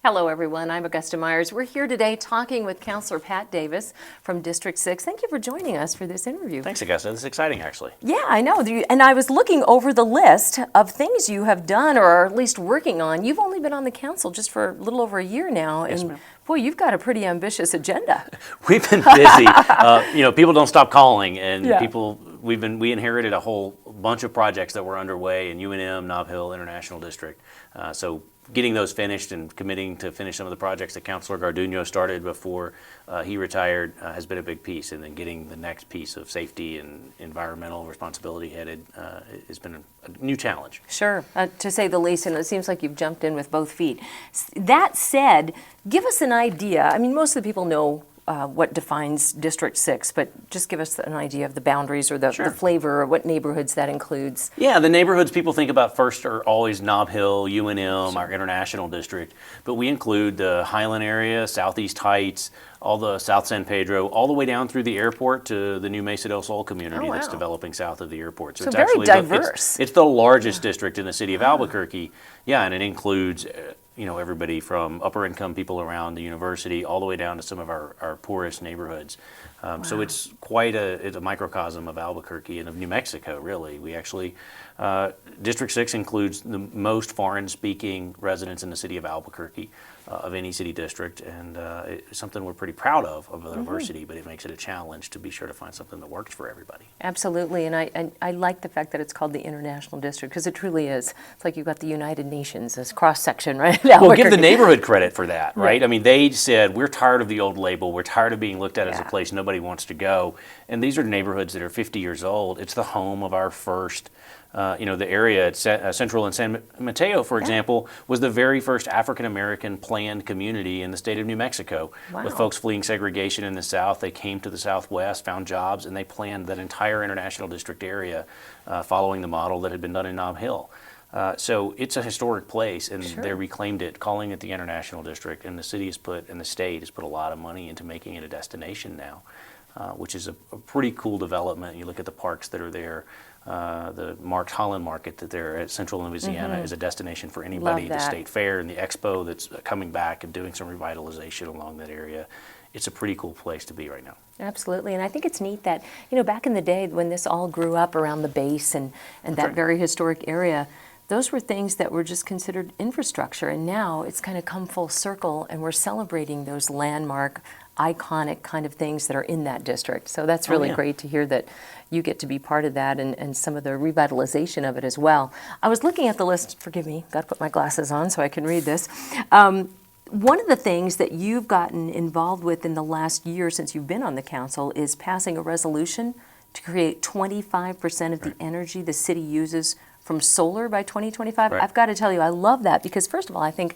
Hello, everyone. I'm Augusta Myers. We're here today talking with Councilor Pat Davis from District 6. Thank you for joining us for this interview. Thanks, Augusta. This is exciting, actually. Yeah, I know. And I was looking over the list of things you have done or are at least working on. You've only been on the council just for a little over a year now. Yes, and ma'am. boy, you've got a pretty ambitious agenda. We've been busy. People don't stop calling, and Yeah. we inherited a whole bunch of projects that were underway in UNM, Nob Hill, International District. So getting those finished and committing to finish some of the projects that Councilor Garduno started before he retired has been a big piece. And then getting the next piece of safety and environmental responsibility headed has been a new challenge. Sure, to say the least, and it seems like you've jumped in with both feet. That said, give us an idea. I mean, most of the people know what defines District 6, but just give us an idea of the boundaries or the flavor or what neighborhoods that includes. Yeah, the neighborhoods people think about first are always Nob Hill, UNM, our International District, but we include the Highland area, Southeast Heights, all the South San Pedro, all the way down through the airport to the new Mesa del Sol community that's developing south of the airport. So it's very actually diverse. It's the largest district in the city of Albuquerque. Yeah, and it includes everybody from upper income people around the university all the way down to some of our poorest neighborhoods. So it's it's a microcosm of Albuquerque and of New Mexico, really. We actually, District 6 includes the most foreign-speaking residents in the city of Albuquerque of any city district, and it's something we're pretty proud of the diversity, but it makes it a challenge to be sure to find something that works for everybody. Absolutely, and I like the fact that it's called the International District, because it truly is. It's like you've got the United Nations as cross-section, right? Well, give the neighborhood credit for that, right? I mean, they said, we're tired of the old label, we're tired of being looked at as a place nobody wants to go, and these are neighborhoods that are 50 years old. It's the home of our first the area at Central and San Mateo, for example, was the very first African-American planned community in the state of New Mexico. With folks fleeing segregation in the South, they came to the Southwest, found jobs, and they planned that entire International District area following the model that had been done in Nob Hill. So it's a historic place, and they reclaimed it, calling it the International District, and the city and the state has put a lot of money into making it a destination now, which is a pretty cool development. You look at the parks that are there. The Holland Market that they're at Central Louisiana is a destination for anybody. The State Fair and the Expo that's coming back and doing some revitalization along that area. It's a pretty cool place to be right now. Absolutely, and I think it's neat that, back in the day when this all grew up around the base and that very historic area, those were things that were just considered infrastructure, and now it's kind of come full circle, and we're celebrating those landmark, iconic kind of things that are in that district. So that's really great to hear that you get to be part of that and some of the revitalization of it as well. I was looking at the list, forgive me, got to put my glasses on so I can read this. One of the things that you've gotten involved with in the last year since you've been on the council is passing a resolution to create 25% of the energy the city uses from solar by 2025. I've got to tell you, I love that because, first of all, I think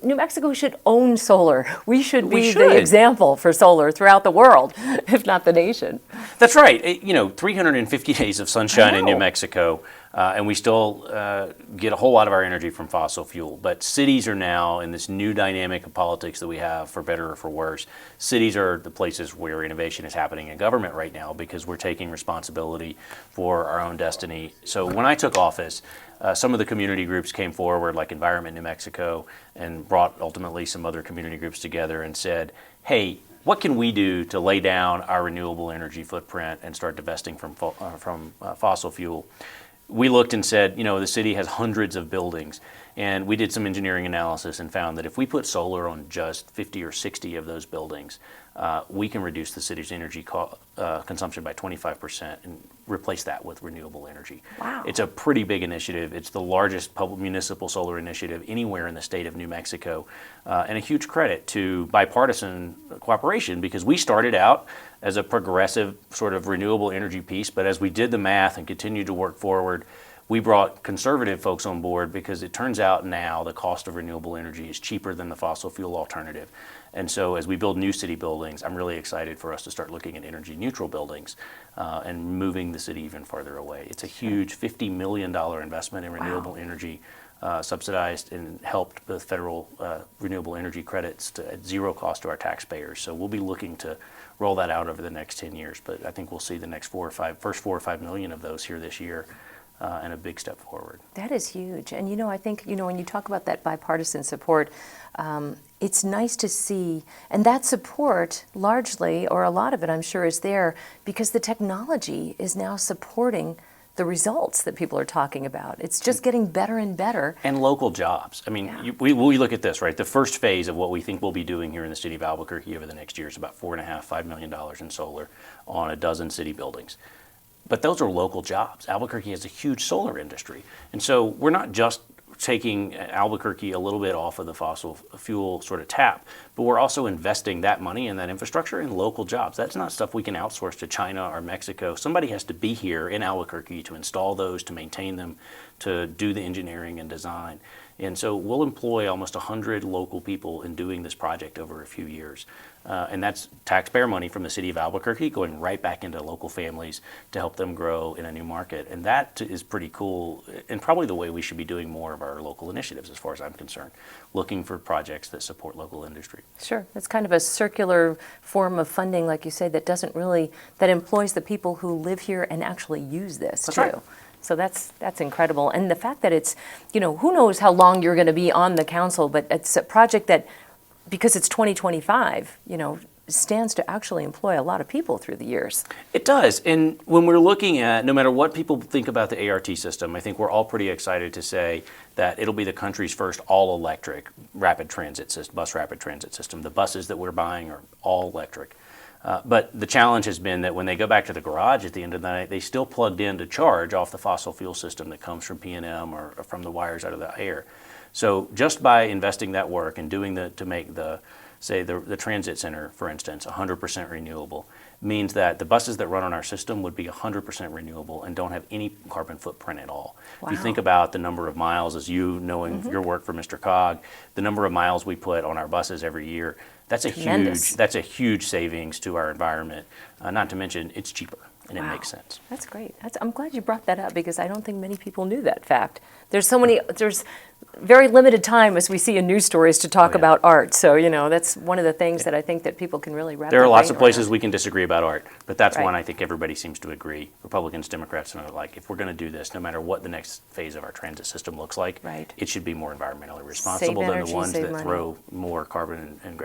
New Mexico should own solar. We should be the example for solar throughout the world, if not the nation. That's right. 350 days of sunshine in New Mexico, and we still get a whole lot of our energy from fossil fuel. But cities are now in this new dynamic of politics that we have, for better or for worse. Cities are the places where innovation is happening in government right now because we're taking responsibility for our own destiny. So when I took office, some of the community groups came forward, like Environment New Mexico, and brought ultimately some other community groups together and said, hey, what can we do to lay down our renewable energy footprint and start divesting from fossil fuel? We looked and said, the city has hundreds of buildings, and we did some engineering analysis and found that if we put solar on just 50 or 60 of those buildings, we can reduce the city's energy consumption by 25% and replace that with renewable energy. Wow. It's a pretty big initiative. It's the largest public municipal solar initiative anywhere in the state of New Mexico, and a huge credit to bipartisan cooperation because we started out as a progressive sort of renewable energy piece, but as we did the math and continued to work forward, we brought conservative folks on board because it turns out now the cost of renewable energy is cheaper than the fossil fuel alternative. And so as we build new city buildings, I'm really excited for us to start looking at energy neutral buildings and moving the city even farther away. It's a huge $50 million investment in renewable energy, subsidized and helped with federal renewable energy credits at zero cost to our taxpayers. So we'll be looking to roll that out over the next 10 years. But I think we'll see the next first 4 or 5 million of those here this year. and a big step forward. That is huge. And, I think, when you talk about that bipartisan support, it's nice to see, and that support largely, or a lot of it, I'm sure, is there because the technology is now supporting the results that people are talking about. It's just getting better and better. And local jobs. I mean, Yeah. we look at this, right? The first phase of what we think we'll be doing here in the city of Albuquerque over the next year is about $4.5–5 million in solar on a dozen city buildings. But those are local jobs. Albuquerque has a huge solar industry. And so we're not just taking Albuquerque a little bit off of the fossil fuel sort of tap, but we're also investing that money and that infrastructure in local jobs. That's not stuff we can outsource to China or Mexico. Somebody has to be here in Albuquerque to install those, to maintain them, to do the engineering and design. And so we'll employ almost 100 local people in doing this project over a few years. And that's taxpayer money from the city of Albuquerque going right back into local families to help them grow in a new market. And that is pretty cool, and probably the way we should be doing more of our local initiatives as far as I'm concerned, looking for projects that support local industry. Sure. It's kind of a circular form of funding, like you say, that that employs the people who live here and actually use this That's too. right. So that's incredible. And the fact that it's, who knows how long you're going to be on the council, but it's a project that, because it's 2025, stands to actually employ a lot of people through the years. It does. And when we're looking at, no matter what people think about the ART system, I think we're all pretty excited to say that it'll be the country's first all-electric rapid transit system, bus rapid transit system. The buses that we're buying are all electric. But the challenge has been that when they go back to the garage at the end of the night, they still plugged in to charge off the fossil fuel system that comes from P&M or from the wires out of the air. So just by investing that work and doing to make the transit center, for instance, 100% renewable, means that the buses that run on our system would be 100% renewable and don't have any carbon footprint at all. Wow. If you think about the number of miles, as you knowing your work for Mr. Cog, the number of miles we put on our buses every year, that's a huge savings to our environment. Not to mention, it's cheaper and it makes sense. That's great. I'm glad you brought that up because I don't think many people knew that fact. There's very limited time as we see in news stories to talk about art. So, that's one of the things that I think that people can really wrap There are their lots brain of places around. we can disagree about art, but that's Right. one I think everybody seems to agree. Republicans, Democrats, and like, if we're going to do this, no matter what the next phase of our transit system looks like, Right. it should be more environmentally responsible than energy, the ones save that money. throw more carbon and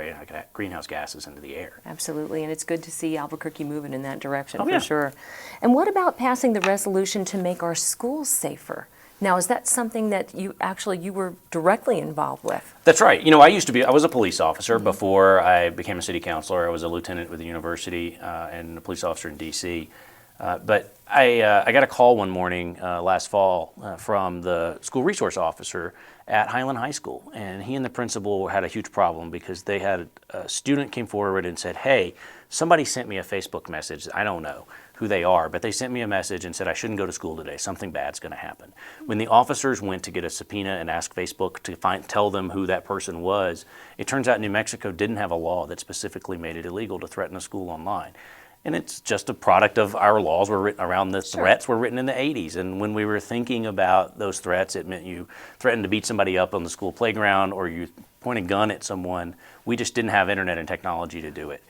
greenhouse gases into the air. Absolutely, and it's good to see Albuquerque moving in that direction, Oh, for yeah. sure. And what about passing the resolution to make our schools safer? Now, is that something that you were directly involved with? That's right. I was a police officer before I became a city councilor. I was a lieutenant with the university and a police officer in D.C. But I got a call one morning last fall from the school resource officer at Highland High School. And he and the principal had a huge problem because they had a student came forward and said, hey, somebody sent me a Facebook message. I don't know who they are, but they sent me a message and said I shouldn't go to school today. Something bad's going to happen. When the officers went to get a subpoena and ask Facebook to tell them who that person was, it turns out New Mexico didn't have a law that specifically made it illegal to threaten a school online. And it's just a product of our laws were written around the threats were written in the 80s. And when we were thinking about those threats, it meant you threatened to beat somebody up on the school playground or you point a gun at someone. We just didn't have internet and technology to do it.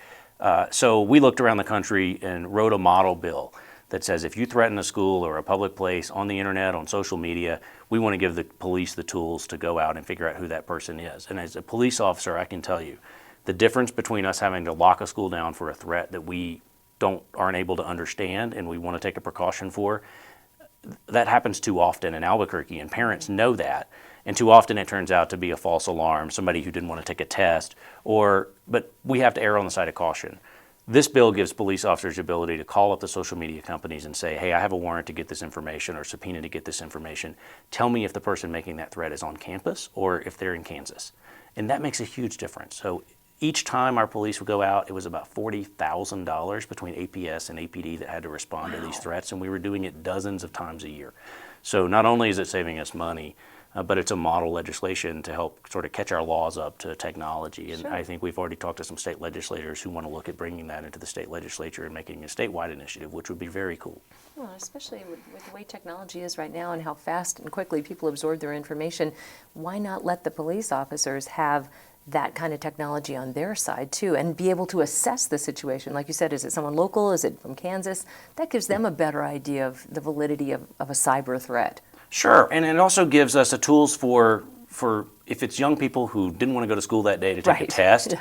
So we looked around the country and wrote a model bill that says if you threaten a school or a public place on the internet, on social media, we want to give the police the tools to go out and figure out who that person is. And as a police officer, I can tell you, the difference between us having to lock a school down for a threat that we aren't able to understand and we want to take a precaution for, that happens too often in Albuquerque, and parents know that. And too often it turns out to be a false alarm, somebody who didn't want to take a test, but we have to err on the side of caution. This bill gives police officers the ability to call up the social media companies and say, hey, I have a warrant to get this information or subpoena to get this information. Tell me if the person making that threat is on campus or if they're in Kansas. And that makes a huge difference. So each time our police would go out, it was about $40,000 between APS and APD that had to respond to these threats, and we were doing it dozens of times a year. So not only is it saving us money, but it's a model legislation to help sort of catch our laws up to technology. And I think we've already talked to some state legislators who want to look at bringing that into the state legislature and making a statewide initiative, which would be very cool. Well, especially with the way technology is right now and how fast and quickly people absorb their information, why not let the police officers have that kind of technology on their side too, and be able to assess the situation. Like you said, is it someone local? Is it from Kansas? That gives them a better idea of the validity of a cyber threat. Sure, and it also gives us the tools for if it's young people who didn't want to go to school that day to take a test,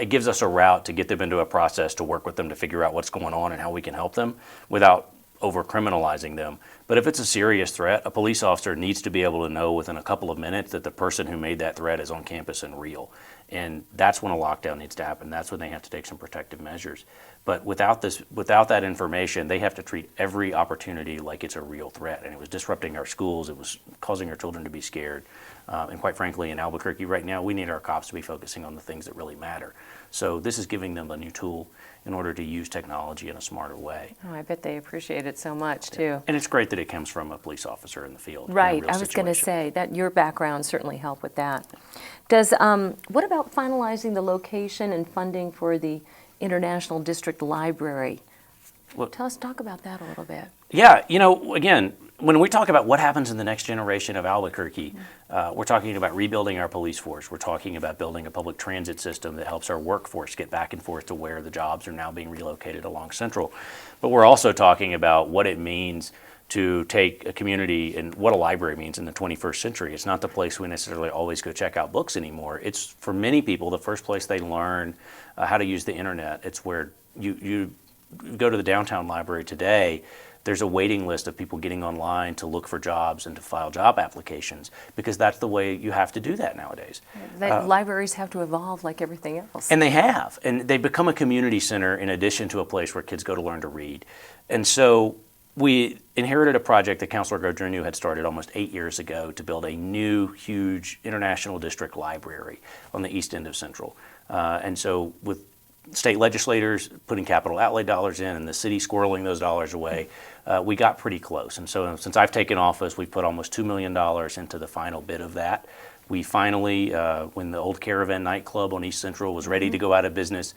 it gives us a route to get them into a process to work with them to figure out what's going on and how we can help them without over-criminalizing them. But if it's a serious threat, a police officer needs to be able to know within a couple of minutes that the person who made that threat is on campus and real. And that's when a lockdown needs to happen. That's when they have to take some protective measures. But without that information, they have to treat every opportunity like it's a real threat. And it was disrupting our schools. It was causing our children to be scared. And quite frankly, in Albuquerque right now, we need our cops to be focusing on the things that really matter. So this is giving them a new tool in order to use technology in a smarter way. Oh, I bet they appreciate it so much too. And it's great that it comes from a police officer in the field. Right, I was going to say that your background certainly helped with that. Does what about finalizing the location and funding for the International District Library? Well, Talk about that a little bit. Yeah, again, when we talk about what happens in the next generation of Albuquerque, we're talking about rebuilding our police force. We're talking about building a public transit system that helps our workforce get back and forth to where the jobs are now being relocated along Central. But we're also talking about what it means to take a community and what a library means in the 21st century. It's not the place we necessarily always go check out books anymore. It's, for many people, the first place they learn how to use the internet. It's where you go to the downtown library today, there's a waiting list of people getting online to look for jobs and to file job applications, because that's the way you have to do that nowadays. Libraries have to evolve like everything else. And they have. And they become a community center in addition to a place where kids go to learn to read. And so we inherited a project that Councilor Godreanu had started almost 8 years ago to build a new, huge international district library on the east end of Central. And so with state legislators putting capital outlay dollars in and the city squirreling those dollars away, we got pretty close. And so since I've taken office, we've put almost $2 million into the final bit of that. We finally, when the old Caravan nightclub on East Central was ready to go out of business,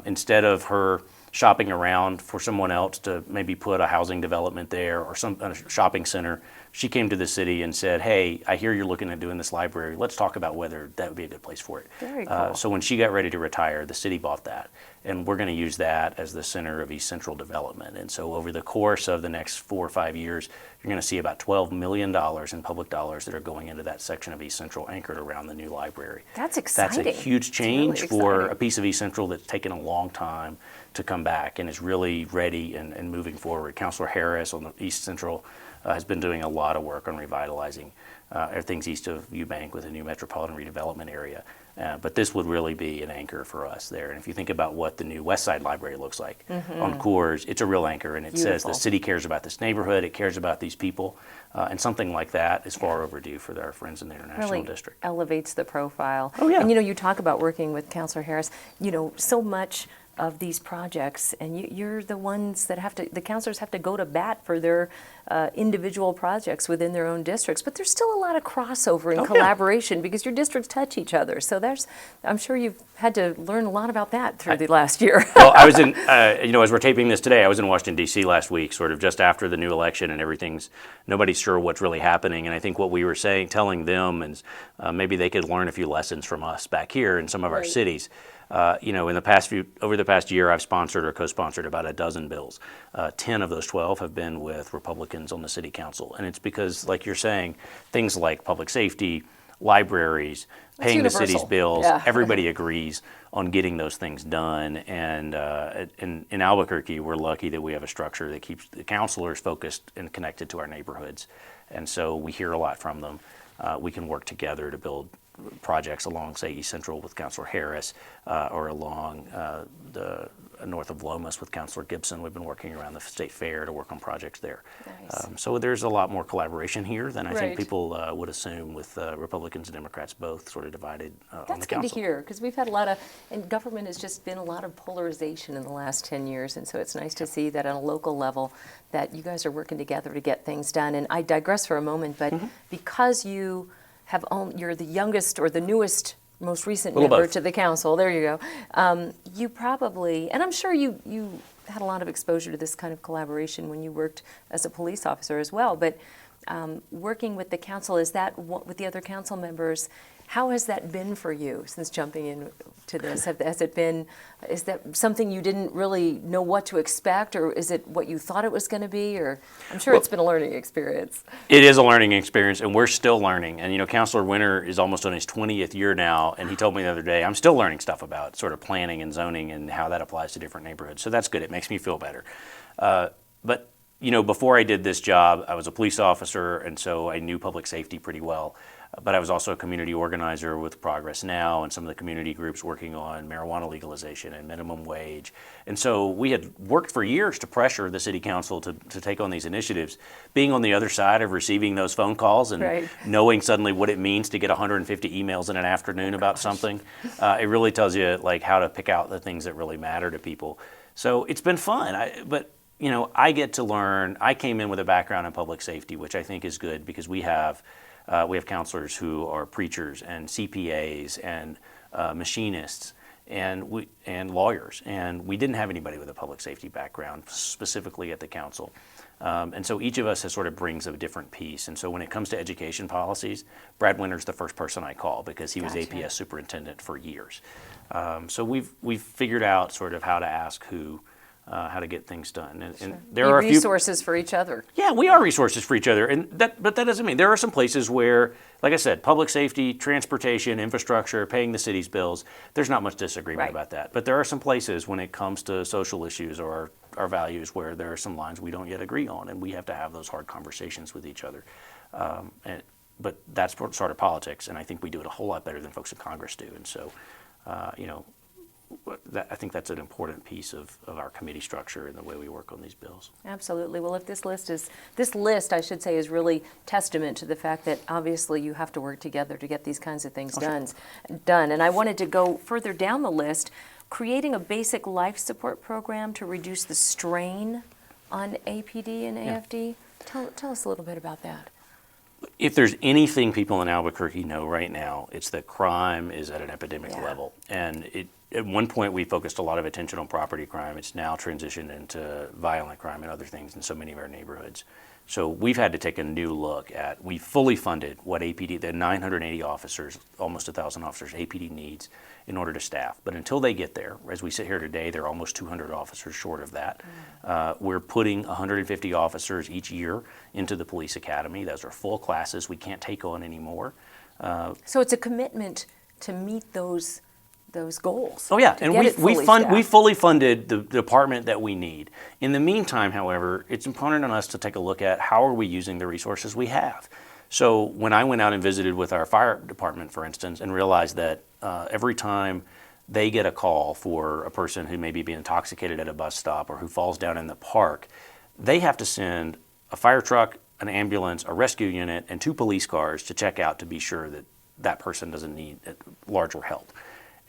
instead of her shopping around for someone else to maybe put a housing development there or a shopping center, she came to the city and said, hey, I hear you're looking at doing this library. Let's talk about whether that would be a good place for it. Very cool. So when she got ready to retire, the city bought that. And we're going to use that as the center of East Central development. And so over the course of the next 4 or 5 years, you're going to see about $12 million in public dollars that are going into that section of East Central anchored around the new library. That's exciting. That's a huge change really for exciting. a piece of East Central that's taken a long time to come back and is really ready and moving forward. Councilor Harris on the East Central has been doing a lot of work on revitalizing everything's east of Eubank with a new metropolitan redevelopment area. But this would really be an anchor for us there. And if you think about what the new West Side Library looks like on Coors, it's a real anchor. And it says the city cares about this neighborhood, it cares about these people. And something like that is far overdue for our friends in the International Really District. elevates the profile. Oh, yeah. And you talk about working with Councilor Harris, so much of these projects, and you're the ones that the councilors have to go to bat for their individual projects within their own districts, but there's still a lot of crossover and collaboration because your districts touch each other. So I'm sure you've had to learn a lot about that through the last year. Well, I was in, as we're taping this today, I was in Washington, D.C. last week, sort of just after the new election, and nobody's sure what's really happening. And I think what we were telling them is maybe they could learn a few lessons from us back here in some of our cities. Over the past year, I've sponsored or co-sponsored about a dozen bills. 10 of those 12 have been with Republicans on the city council. And it's because, like you're saying, things like public safety, libraries, paying the city's bills, everybody agrees on getting those things done. And in Albuquerque, we're lucky that we have a structure that keeps the councilors focused and connected to our neighborhoods. And so we hear a lot from them. We can work together to build projects along, say, East Central with Councilor Harris, or along the north of Lomas with Councilor Gibson. We've been working around the state fair to work on projects there. Nice. So there's a lot more collaboration here than I think people would assume, with Republicans and Democrats both sort of divided on the council. That's good to hear, because we've had and government has just been a lot of polarization in the last 10 years, and so it's nice to see that on a local level that you guys are working together to get things done. And I digress for a moment, but because you're the youngest or the newest, most recent member to the council, there you go, you probably, and I'm sure you had a lot of exposure to this kind of collaboration when you worked as a police officer as well, but working with the council, with the other council members, How has that been for you since jumping into this? Has it been, is that something you didn't really know what to expect, or is it what you thought it was going to be? Or I'm sure it's been a learning experience. It is a learning experience, and we're still learning. And, you know, Councilor Winter is almost on his 20th year now, and he told me the other day, I'm still learning stuff about sort of planning and zoning and how that applies to different neighborhoods. So that's good. It makes me feel better. But, you know, before I did this job, I was a police officer, and so I knew public safety pretty well. But I was also a community organizer with Progress Now and some of the community groups working on marijuana legalization and minimum wage. And so we had worked for years to pressure the city council to take on these initiatives. Being on the other side of receiving those phone calls and knowing suddenly what it means to get 150 emails in an afternoon about something, it really tells you like how to pick out the things that really matter to people. So it's been fun. But you know, I get to learn. I came in with a background in public safety, which I think is good because we have counselors who are preachers and CPAs and machinists and lawyers, and we didn't have anybody with a public safety background specifically at the council. And so each of us has sort of brings a different piece. And so when it comes to education policies, Brad Winter's the first person I call because he was APS superintendent for years. So we've figured out sort of how to ask who. How to get things done, and there are resources for each other. Yeah, we are resources for each other, but that doesn't mean there are some places where, like I said, public safety, transportation, infrastructure, paying the city's bills. There's not much disagreement about that, but there are some places when it comes to social issues or our values where there are some lines we don't yet agree on, and we have to have those hard conversations with each other. But that's sort of politics, and I think we do it a whole lot better than folks in Congress do, and so, you know. I think that's an important piece of our committee structure and the way we work on these bills. Absolutely. Well, if this list, I should say, is really testament to the fact that obviously you have to work together to get these kinds of things done. And I wanted to go further down the list, creating a basic life support program to reduce the strain on APD and AFD. Tell us a little bit about that. If there's anything people in Albuquerque know right now, it's that crime is at an epidemic level. And at one point we focused a lot of attention on property crime. It's now transitioned into violent crime and other things in so many of our neighborhoods. So we've had to take a new look at, we fully funded what APD, the 980 officers, almost 1,000 officers APD needs in order to staff. But until they get there, as we sit here today, they're almost 200 officers short of that. We're putting 150 officers each year into the police academy. Those are full classes we can't take on anymore. So it's a commitment to meet those goals. Oh yeah, and we fully funded the department that we need. In the meantime, however, it's important on us to take a look at how are we using the resources we have. So when I went out and visited with our fire department, for instance, and realized that every time they get a call for a person who may be intoxicated at a bus stop or who falls down in the park, they have to send a fire truck, an ambulance, a rescue unit, and 2 police cars to check out to be sure that that person doesn't need larger help.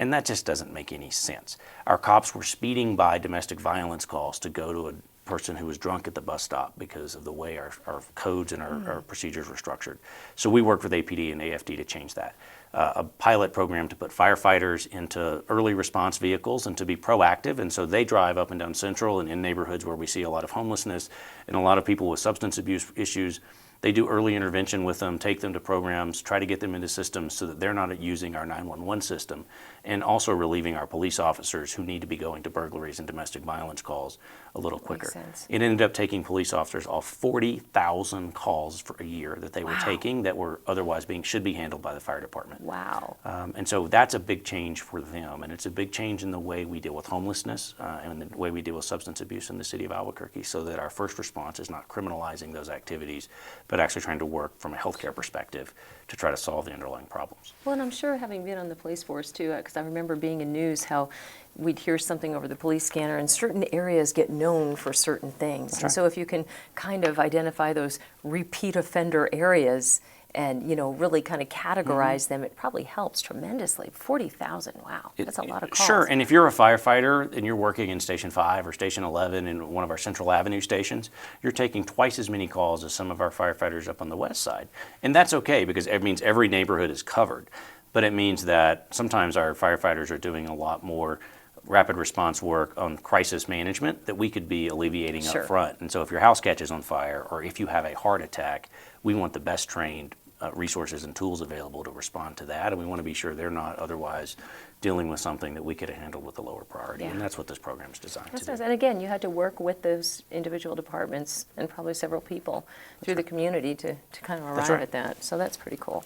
And that just doesn't make any sense. Our cops were speeding by domestic violence calls to go to a person who was drunk at the bus stop because of the way our codes and our procedures were structured. So we worked with APD and AFD to change that. A pilot program to put firefighters into early response vehicles and to be proactive. And so they drive up and down Central and in neighborhoods where we see a lot of homelessness and a lot of people with substance abuse issues. They do early intervention with them, take them to programs, try to get them into systems so that they're not using our 911 system, and also relieving our police officers who need to be going to burglaries and domestic violence calls a little quicker. Makes sense. It ended up taking police officers off 40,000 calls for a year that they were taking that were otherwise should be handled by the fire department. Wow. And so that's a big change for them, and it's a big change in the way we deal with homelessness and the way we deal with substance abuse in the city of Albuquerque, so that our first response is not criminalizing those activities, but actually trying to work from a healthcare perspective to try to solve the underlying problems. Well, and I'm sure having been on the police force too, because I remember being in news how we'd hear something over the police scanner and certain areas get known for certain things. That's and so if you can kind of identify those repeat offender areas and, you know, really kind of categorize them, it probably helps tremendously. 40,000, wow, that's a lot of calls. Sure, and if you're a firefighter and you're working in Station 5 or Station 11 in one of our Central Avenue stations, you're taking twice as many calls as some of our firefighters up on the west side. And that's okay because it means every neighborhood is covered. But it means that sometimes our firefighters are doing a lot more rapid response work on crisis management that we could be alleviating up front. And so if your house catches on fire or if you have a heart attack, we want the best trained resources and tools available to respond to that, and we want to be sure they're not otherwise dealing with something that we could have handled with a lower priority, and that's what this program is designed to do. And again, you had to work with those individual departments and probably several people through the community to kind of arrive at that. So that's pretty cool.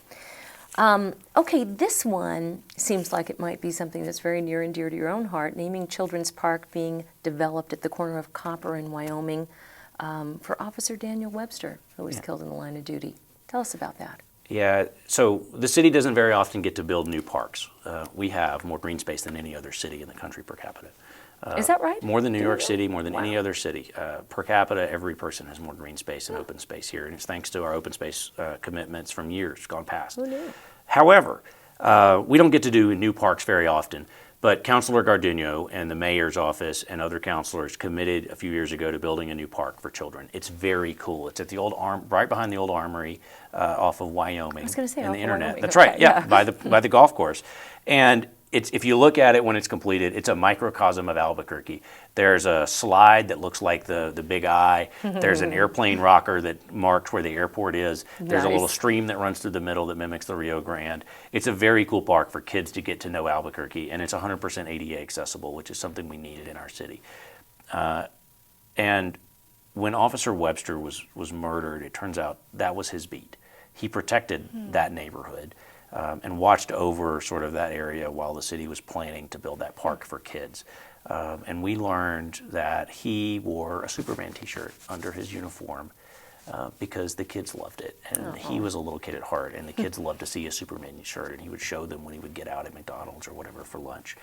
Okay, this one seems like it might be something that's very near and dear to your own heart, naming Children's Park being developed at the corner of Copper in Wyoming for Officer Daniel Webster, who was killed in the line of duty. Tell us about that. Yeah, so the city doesn't very often get to build new parks. We have more green space than any other city in the country per capita. Is that right? More than New York City, more than any other city. Per capita, every person has more green space and open space here, and it's thanks to our open space commitments from years gone past. Who knew? However, we don't get to do new parks very often, but Councilor Gardino and the mayor's office and other councilors committed a few years ago to building a new park for children. It's very cool. It's at the old right behind the old armory off of Wyoming. I was going to say, and the internet. Wyoming. That's Okay, right. Yeah, by the golf course. And if you look at it when it's completed, it's a microcosm of Albuquerque. There's a slide that looks like the big eye. There's an airplane rocker that marks where the airport is. There's a little stream that runs through the middle that mimics the Rio Grande. It's a very cool park for kids to get to know Albuquerque, and it's 100% ADA accessible, which is something we needed in our city. And when Officer Webster was murdered, it turns out that was his beat. He protected that neighborhood. And watched over sort of that area while the city was planning to build that park for kids. And we learned that he wore a Superman t-shirt under his uniform because the kids loved it. And he was a little kid at heart, and the kids loved to see a Superman shirt, and he would show them when he would get out at McDonald's or whatever for lunch.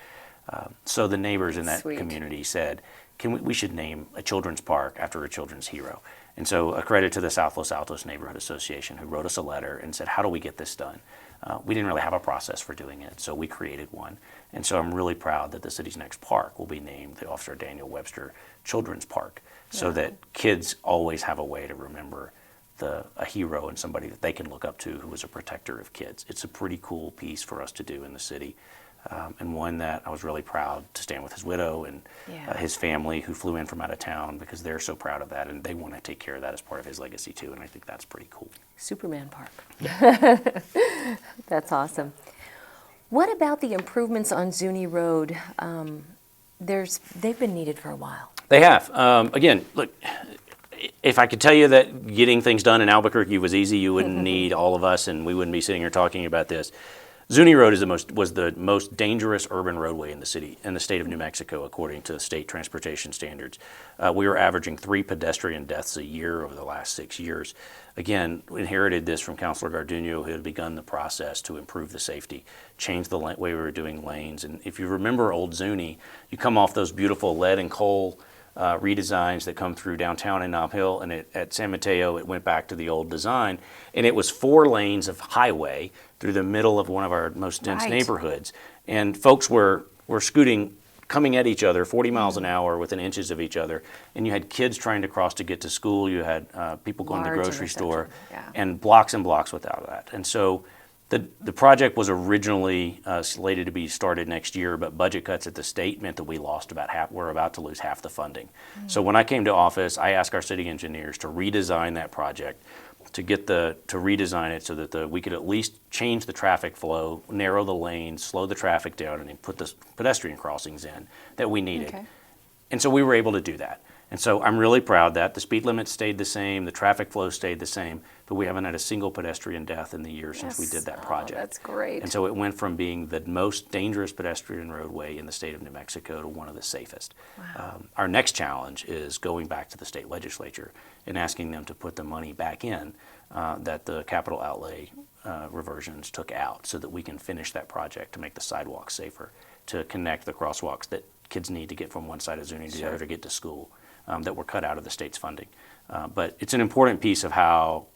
So the neighbors in that community said, we should name a children's park after a children's hero. And so a credit to the South Los Altos Neighborhood Association, who wrote us a letter and said, how do we get this done? We didn't really have a process for doing it, so we created one. And so I'm really proud that the city's next park will be named the Officer Daniel Webster Children's Park, so that kids always have a way to remember a hero and somebody that they can look up to who was a protector of kids. It's a pretty cool piece for us to do in the city. And one that I was really proud to stand with his widow and his family who flew in from out of town because they're so proud of that and they want to take care of that as part of his legacy too, and I think that's pretty cool. Superman Park. That's awesome. What about the improvements on Zuni Road? They've been needed for a while. They have. Again, look, if I could tell you that getting things done in Albuquerque was easy, you wouldn't need all of us and we wouldn't be sitting here talking about this. Zuni Road was the most dangerous urban roadway in the state of New Mexico, according to state transportation standards. We were averaging 3 pedestrian deaths a year over the last 6 years. Again, we inherited this from Councilor Gardino, who had begun the process to improve the safety, change the way we were doing lanes. And if you remember old Zuni, you come off those beautiful lead and coal redesigns that come through downtown in Nob Hill, and at San Mateo it went back to the old design, and it was 4 lanes of highway through the middle of one of our most dense neighborhoods, and folks were scooting, coming at each other 40 miles an hour within inches of each other, and you had kids trying to cross to get to school, you had people going to the grocery store, and blocks without that. And so the project was originally slated to be started next year, but budget cuts at the state meant that we lost about half. We're about to lose half the funding. So when I came to office, I asked our city engineers to redesign that project, to redesign it so that we could at least change the traffic flow, narrow the lanes, slow the traffic down, and then put the pedestrian crossings in that we needed. Okay. And so we were able to do that. And so I'm really proud that the speed limit stayed the same, the traffic flow stayed the same, but we haven't had a single pedestrian death in the year since we did that project. That's great. And so it went from being the most dangerous pedestrian roadway in the state of New Mexico to one of the safest. Wow. Our next challenge is going back to the state legislature and asking them to put the money back in that the capital outlay reversions took out so that we can finish that project to make the sidewalks safer, to connect the crosswalks that kids need to get from one side of Zuni to the other to get to school. That were cut out of the state's funding. But it's an important piece of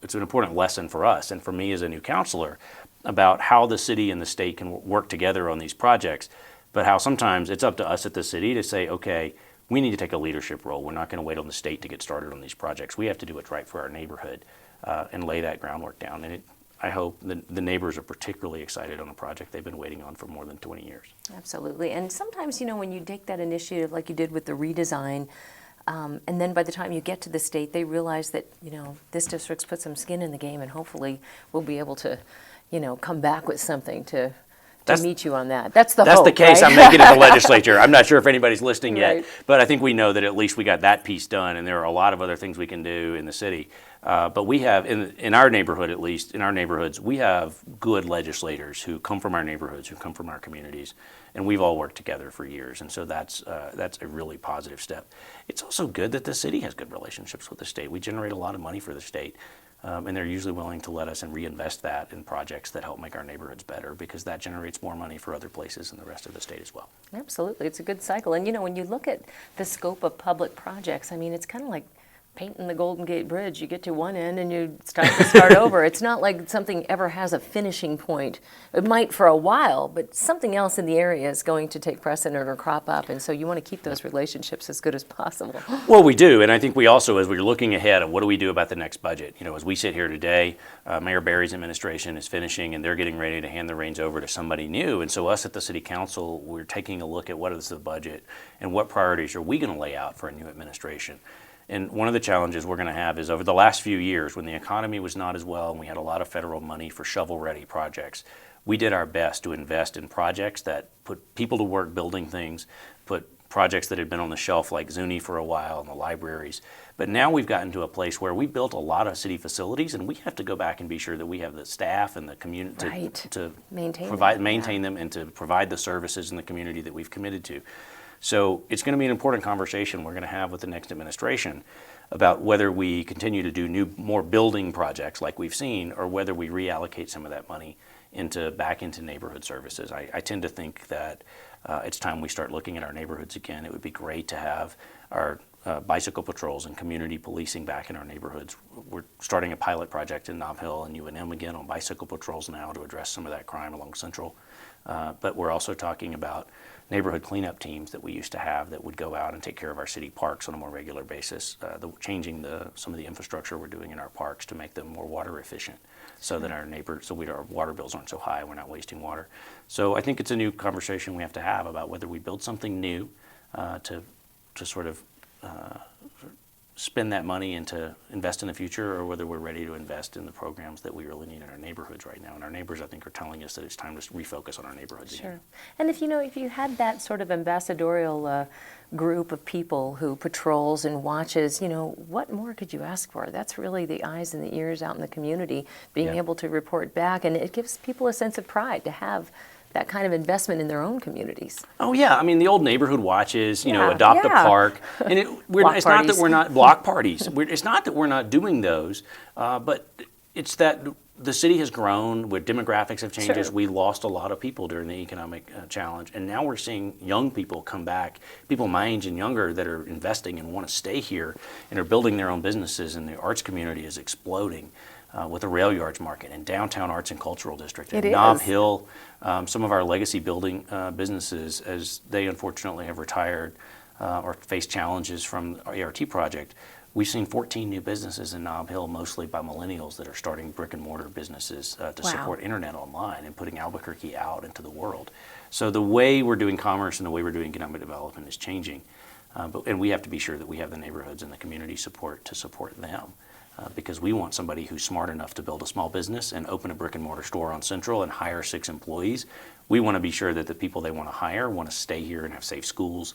it's an important lesson for us and for me as a new councilor about how the city and the state can work together on these projects, but how sometimes it's up to us at the city to say, okay, we need to take a leadership role. We're not going to wait on the state to get started on these projects. We have to do what's right for our neighborhood and lay that groundwork down. And I hope the neighbors are particularly excited on a project they've been waiting on for more than 20 years. Absolutely. And sometimes, when you take that initiative like you did with the redesign, And then by the time you get to the state, they realize that, this district's put some skin in the game, and hopefully we'll be able to, come back with something to meet you on that. That's the hope, the case right? I'm making at the legislature. I'm not sure if anybody's listening yet, Right. but I think we know that at least we got that piece done, and there are a lot of other things we can do in the city. But we have, in our neighborhood at least, in our neighborhoods, we have good legislators who come from our neighborhoods, who come from our communities, and we've all worked together for years, and so that's a really positive step. It's also good that the city has good relationships with the state. We generate a lot of money for the state. And they're usually willing to let us and reinvest that in projects that help make our neighborhoods better, because that generates more money for other places in the rest of the state as well. Absolutely. It's a good cycle. And, when you look at the scope of public projects, I mean, it's kind of like painting the Golden Gate Bridge. You get to one end and you start over. It's not like something ever has a finishing point. It might for a while, but something else in the area is going to take precedent or crop up. And so you want to keep those relationships as good as possible. Well, we do. And I think we also, as we're looking ahead of what do we do about the next budget, as we sit here today, Mayor Barry's administration is finishing and they're getting ready to hand the reins over to somebody new. And so us at the City Council, we're taking a look at what is the budget and what priorities are we going to lay out for a new administration. And one of the challenges we're going to have is over the last few years, when the economy was not as well and we had a lot of federal money for shovel-ready projects, we did our best to invest in projects that put people to work building things, put projects that had been on the shelf like Zuni for a while and the libraries. But now we've gotten to a place where we built a lot of city facilities, and we have to go back and be sure that we have the staff and the community Right. to Maintain them and to provide the services in the community that we've committed to. So it's going to be an important conversation we're going to have with the next administration about whether we continue to do more building projects like we've seen, or whether we reallocate some of that money back into neighborhood services. I tend to think that it's time we start looking at our neighborhoods again. It would be great to have our bicycle patrols and community policing back in our neighborhoods. We're starting a pilot project in Nob Hill and UNM again on bicycle patrols now to address some of that crime along Central. But we're also talking about neighborhood cleanup teams that we used to have that would go out and take care of our city parks on a more regular basis, changing some of the infrastructure we're doing in our parks to make them more water efficient, so that our water bills aren't so high, we're not wasting water. So I think it's a new conversation we have to have about whether we build something new to sort of spend that money and to invest in the future, or whether we're ready to invest in the programs that we really need in our neighborhoods right now. And our neighbors, I think, are telling us that it's time to refocus on our neighborhoods again. Sure. And if you had that sort of ambassadorial group of people who patrols and watches, what more could you ask for? That's really the eyes and the ears out in the community, being able to report back, and it gives people a sense of pride to have that kind of investment in their own communities. Oh yeah, I mean the old neighborhood watches, adopt a park, and it's not that we're not block parties. It's not that we're not doing those, but it's that the city has grown, with demographics have changed. Sure. We lost a lot of people during the economic challenge, and now we're seeing young people come back, people my age and younger that are investing and want to stay here and are building their own businesses, and the arts community is exploding. With the rail yards market and downtown arts and cultural district and Nob Hill, some of our legacy building businesses, as they unfortunately have retired or face challenges from the ART project, we've seen 14 new businesses in Nob Hill, mostly by millennials that are starting brick and mortar businesses to support internet online and putting Albuquerque out into the world. So the way we're doing commerce and the way we're doing economic development is changing, and we have to be sure that we have the neighborhoods and the community support to support them. Because we want somebody who's smart enough to build a small business and open a brick and mortar store on Central and hire 6 employees. We want to be sure that the people they want to hire want to stay here and have safe schools,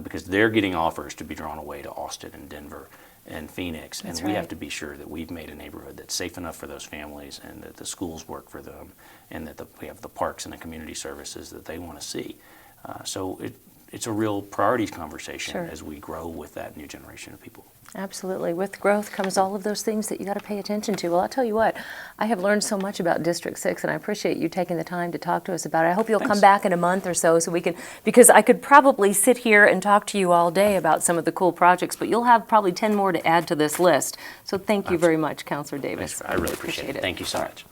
because they're getting offers to be drawn away to Austin and Denver and Phoenix. That's and we right. have to be sure that we've made a neighborhood that's safe enough for those families, and that the schools work for them, and that we have the parks and the community services that they want to see. So it's a real priorities conversation as we grow with that new generation of people. Absolutely. With growth comes all of those things that you got to pay attention to. Well, I'll tell you what, I have learned so much about District 6, and I appreciate you taking the time to talk to us about it. I hope you'll come back in a month or so we can, because I could probably sit here and talk to you all day about some of the cool projects, but you'll have probably 10 more to add to this list. So thank you very much, Councilor Davis. I really appreciate it. Thank you so much.